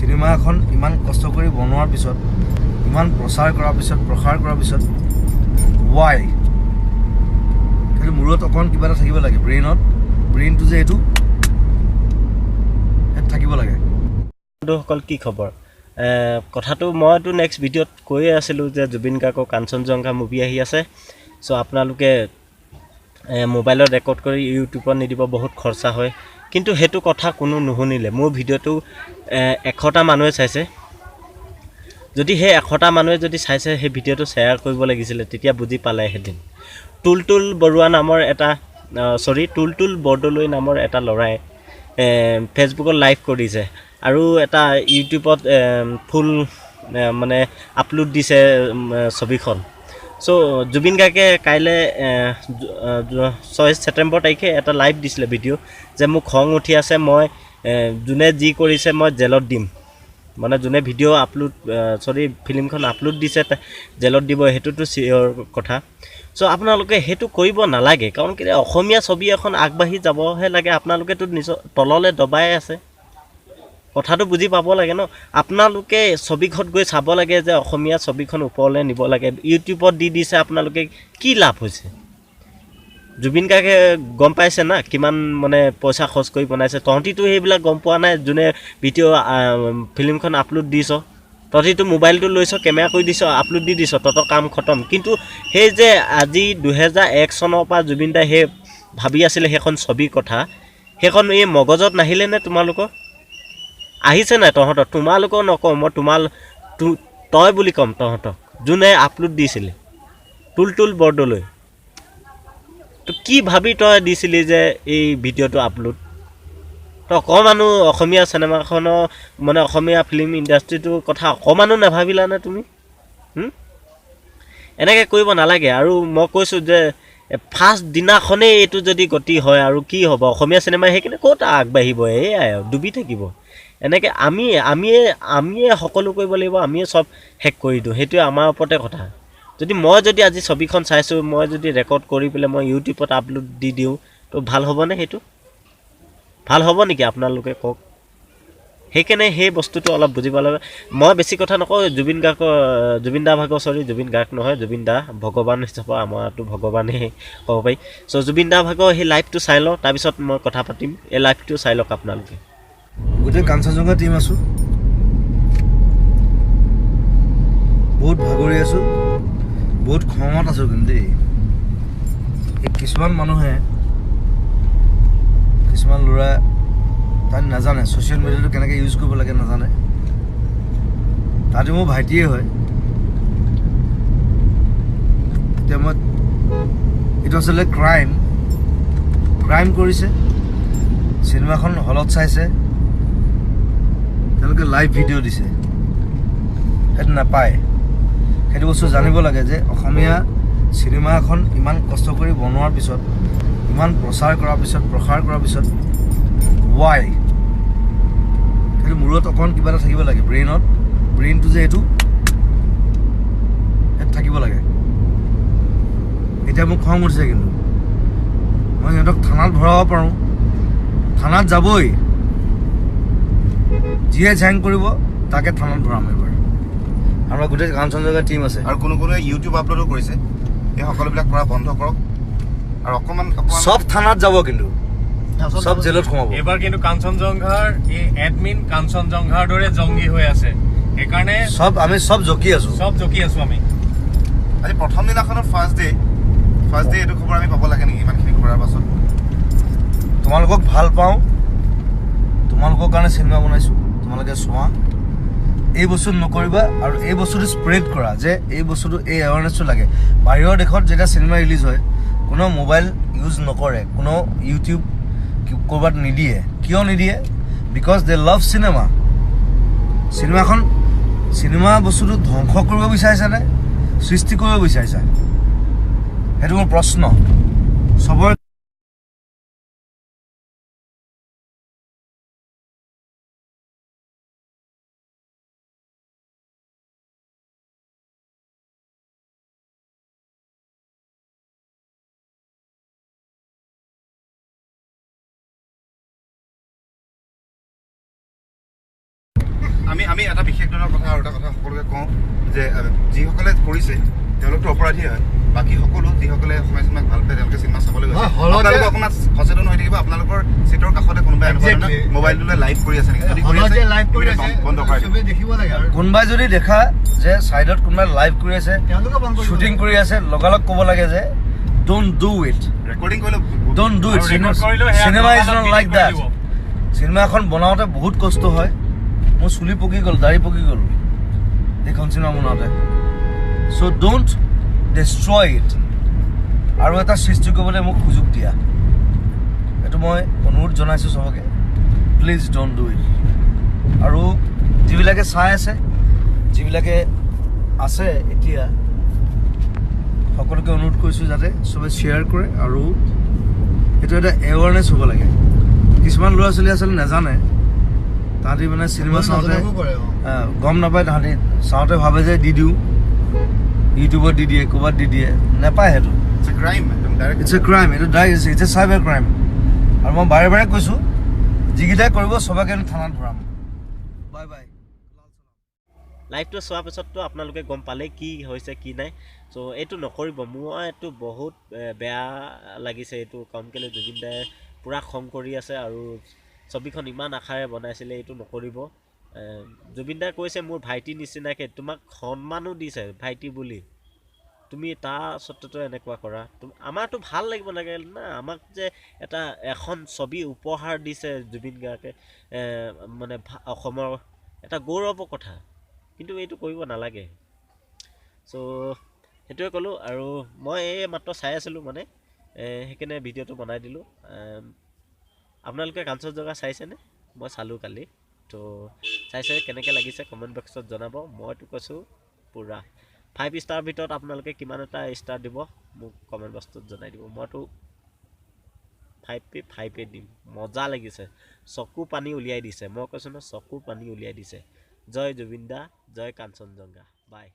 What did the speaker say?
cinema এখন ইমান কষ্ট কৰি বনোৱাৰ পিছত ইমান প্ৰচাৰ কৰাৰ পিছত ৱাই কিন্তু মূৰত অকণ কিবা এটা থাকিব লাগে ব্ৰেইনটো যে এইটো থাকিব লাগে বন্ধুসকল কি খবৰ কথাটো মইতো নেক্সট ভিডিঅ'ত কৈয়ে আছিলোঁ যে জুবিন গাৰ্গৰ কাঞ্চনজংঘা মুভি আহি আছে চ' আপোনালোকে মোবাইলত ৰেকৰ্ড কৰি ইউটিউবত নিদিব বহুত খৰচা হয় কিন্তু সেইটো কথা কোনো নুশুনিলে মোৰ ভিডিঅ'টো 100টা মানুহে চাইছে যদি সেই 100টা মানুহে যদি চাইছে সেই ভিডিঅ'টো শ্বেয়াৰ কৰিব লাগিছিলে তেতিয়া বুজি পালে হেদিন টুলটুল বৰদলৈ নামৰ এটা ল'ৰাই ফেচবুকত লাইভ কৰিছে আৰু এটা ইউটিউবত ফুল মানে আপলোড দিছে ছবিখন চ' জুবিন গাৰ্গে কাইলৈ 6 ছেপ্টেম্বৰ তাৰিখে এটা লাইভ দিছিলে ভিডিঅ' যে মোক খং উঠি আছে মই যোনে যি কৰিছে মই জেলত দিম মানে যোনে ভিডিঅ' ফিল্মখন আপলোড দিছে জেলত দিব সেইটোতো চিয়ৰ কথা চ' আপোনালোকে সেইটো কৰিব নালাগে কাৰণ কি অসমীয়া ছবি এখন আগবাঢ়ি যাবহে লাগে আপোনালোকেতো নিজৰ তললৈ দবাই আছে কথাটো বুজি পাব লাগে ন আপোনালোকে ছবিখন গৈ চাব লাগে যে অসমীয়া ছবিখন ওপৰলৈ নিব লাগে ইউটিউবত দি দিছে আপোনালোকে কি লাভ হৈছে জুবিন গাৰ্গে গম পাইছে না কিমান মানে পইচা খৰচ কৰি বনাইছে তহঁতিতো সেইবিলাক গম পোৱা নাই যোনে ভিডিঅ' ফিল্মখন আপলোড দিছ তহঁতিতো মোবাইলটো লৈছ কেমেৰা কৰি দিছ আপলোড দি দিছ তহঁতৰ কাম খতম কিন্তু সেই যে আজি 2001 চনৰ পৰা জুবিন দাই সেই ভাবি আছিলে সেইখন ছবিৰ কথা সেইখন এই মগজত নাহিলে নে তোমালোকৰ আহিছে নাই তহঁতৰ তোমালোকৰ নকওঁ মই তই বুলি ক'ম তহঁতক যোনে আপলোড দিছিলে টুলটুল বৰদলৈ তো কি ভাবি তই দিছিলি যে এই ভিডিঅ'টো আপলোড তই অকণমানো অসমীয়া চিনেমাখনৰ মানে অসমীয়া ফিল্ম ইণ্ডাষ্ট্ৰিটোৰ কথা অকণমানো নাভাবিলানে তুমি এনেকৈ কৰিব নালাগে আৰু মই কৈছোঁ যে ফাৰ্ষ্ট দিনাখনেই এইটো যদি গতি হয় আৰু কি হ'ব অসমীয়া চিনেমা সেইকাৰণে ক'ত আগবাঢ়িব এয়াই ডুবি থাকিব এনেকৈ আমিয়ে সকলো কৰিব লাগিব আমিয়ে চব শেষ কৰি দিওঁ সেইটোৱে আমাৰ ওপৰতে কথা মই যদি আজি ছবিখন চাইছোঁ মই যদি ৰেকৰ্ড কৰি পেলাই মই ইউটিউবত আপলোড দি দিওঁ তো ভাল হ'বনে সেইটো ভাল হ'ব নেকি আপোনালোকে কওক সেইকাৰণে সেই বস্তুটো অলপ বুজিব লাগে মই বেছি কথা নকওঁ জুবিন গাৰ্গ নহয় জুবিন দা ভগৱান হিচাপে আমাৰতো ভগৱানেই ক'ব পাৰি চ' জুবিন দা ভাগৰ সেই লাইভটো চাই লওঁ তাৰপিছত মই কথা পাতিম এই লাইভটো চাই লওক আপোনালোকে গোটেই কাঞ্চনজংঘা টিম আছোঁ বহুত ভাগৰি আছোঁ বহুত খঙত আছোঁ কিন্তু দেই এই কিছুমান ল'ৰা তাত নাজানে ছ'চিয়েল মিডিয়াটো কেনেকৈ ইউজ কৰিব লাগে নাজানে তাতে মোৰ ভাইটিয়ে হয় এতিয়া এইটো আচলতে ক্ৰাইম কৰিছে চিনেমাখন হলত চাইছে তেওঁলোকে লাইভ ভিডিঅ' দিছে সেইটো নাপায় সেইটো বস্তু জানিব লাগে যে অসমীয়া চিনেমা এখন ইমান কষ্ট কৰি বনোৱাৰ পিছত ইমান প্ৰচাৰ কৰাৰ পিছত ৱাই সেইটো মূৰত অকণ কিবা এটা থাকিব লাগে ব্ৰেইনটো যে এইটো থাকিব লাগে এতিয়া মোক খং উঠিছে কিন্তু মই সিহঁতক থানাত ভৰাব পাৰোঁ থানাত যাবই যিয়ে ঝেং কৰিব তাকে থানাত ভৰাম এবাৰ আমাৰ গোটেই কাঞ্চনজংঘা টিম আছে আৰু কোনোৱে ইউটিউব আপলোডো কৰিছে এই সকলোবিলাক কৰা বন্ধ কৰক আৰু অকণমান সব থানাত যাব কিন্তু সব জেলত সোমাব এবাৰ কিন্তু কাঞ্চনজংঘাৰ এই এডমিন কাঞ্চনজংঘাৰ দৰে জংগী হৈ আছে সেইকাৰণে আমি সব জকি আছো আমি আজি প্ৰথম দিনাখনৰ ফাৰ্ষ্ট ডে এইটো খবৰ আমি পাব লাগে নেকি ইমানখিনি কৰাৰ পাছত তোমালোকক ভাল পাওঁ তোমালোকৰ কাৰণে চিনেমা বনাইছোঁ তোমালোকে চোৱা এই বস্তুটো নকৰিবা আৰু এই বস্তুটো স্প্ৰেড কৰা যে এই বস্তুটো এই এৱাৰনেছটো লাগে বাহিৰৰ দেশত যেতিয়া চিনেমা ৰিলিজ হয় কোনো মোবাইল ইউজ নকৰে কোনো ইউটিউব ক'ৰবাত নিদিয়ে কিয় নিদিয়ে বিকজ দে লাভ চিনেমা বস্তুটো ধ্বংস কৰিব বিচাৰিছানে সৃষ্টি কৰিব বিচাৰিছা সেইটো মোৰ প্ৰশ্ন চবৰে আমি এটা বিশেষ ধৰণৰ কথা আৰু এটা কথা সকলোকে কওঁ যে যিসকলে কৰিছে তেওঁলোকতো অপৰাধী হয় বাকী সকলো যিসকলে অসমীয়া চিনেমাক ভাল পায় তেওঁলোকে চিনেমা চাবলৈ গৈছে আপোনালোকে অকণমান সচেতন হৈ থাকিব আপোনালোকৰ চিটৰ কাষতে কোনোবাই এনেকুৱা মোবাইলটোলৈ লাইভ কৰি আছে নেকি যদি কৰি আছে বন্ধ কৰাই দিব কোনোবাই যদি দেখা যে ছাইডত কোনোবাই লাইভ কৰি আছে শ্বুটিং কৰি আছে লগালগ ক'ব লাগে যে ডোন্ট ডু ইট ৰেকৰ্ডিং কৰিলে don't do it cinema is not like that cinema এখন বনাওঁতে বহুত কষ্ট হয় মোৰ চুলি পকি গ'ল দাড়ি পকি গ'ল এইখন চিনেমা বনাওঁতে চ' ডোন্ট ডেষ্ট্ৰয় ইট আৰু এটা সৃষ্টি কৰিবলৈ মোক সুযোগ দিয়া এইটো মই অনুৰোধ জনাইছোঁ চবকে প্লিজ ডোন্ট ডু ইট আৰু যিবিলাকে চাই আছে যিবিলাকে আছে এতিয়া সকলোকে অনুৰোধ কৰিছোঁ যাতে চবে শ্বেয়াৰ কৰে আৰু এইটো এটা এৱাৰনেছ হ'ব লাগে কিছুমান ল'ৰা ছোৱালী আচলতে নাজানে তাহাঁতি মানে চিনেমা চাওঁতে গম নাপায় তাহাঁতি চাওঁতে ভাবে যে দি দিওঁ ইউটিউবত দি দিয়ে ক'ৰবাত দি দিয়ে নাপায় সেইটো ইটছ এ ক্ৰাইম একদম ডাইৰেক্ট ইটছ এ ক্ৰাইম এইটো ইটছ এ চাইবাৰ ক্ৰাইম আৰু মই বাৰে বাৰে কৈছোঁ যিকেইটাই কৰিব চবকে থানাত ভৰাম বাই বাই লাইভটো চোৱাৰ পিছততো আপোনালোকে গম পালে কি হৈছে কি নাই চ' এইটো নকৰিব মোৰ এইটো বহুত বেয়া লাগিছে এইটো কাৰণ কেলৈ জুবিন দায়ে পূৰা খং কৰি আছে আৰু ছবিখন ইমান আশাৰে বনাইছিলে এইটো নকৰিব জুবিন দাই কৈছে মোৰ ভাইটি নিচিনাকৈ তোমাক সন্মানো দিছে ভাইটি বুলি তুমি তাৰ স্বত্বটো এনেকুৱা কৰা আমাৰতো ভাল লাগিব লাগে না আমাক যে এখন ছবি উপহাৰ দিছে জুবিন গাৰ্গে মানে অসমৰ এটা গৌৰৱৰ কথা কিন্তু এইটো কৰিব নালাগে চ' সেইটোৱে ক'লোঁ আৰু মই এই মাত্ৰ চাই আছিলোঁ মানে সেইকাৰণে ভিডিঅ'টো বনাই দিলোঁ আপোনালোকে কাঞ্চনজংঘা চাইছেনে মই চালোঁ কালি তো চাইছে কেনেকৈ লাগিছে কমেণ্ট বক্সত জনাব মইতো কৈছোঁ পূৰা 5 ষ্টাৰ ভিতৰত আপোনালোকে কিমান এটা ষ্টাৰ দিব মোক কমেণ্ট বক্সত জনাই দিব মইতো 5 দিম মজা লাগিছে চকু পানী উলিয়াই দিছে মই কৈছোঁ ন চকু পানী উলিয়াই দিছে জয় জুবিন দা জয় কাঞ্চনজংঘা বাই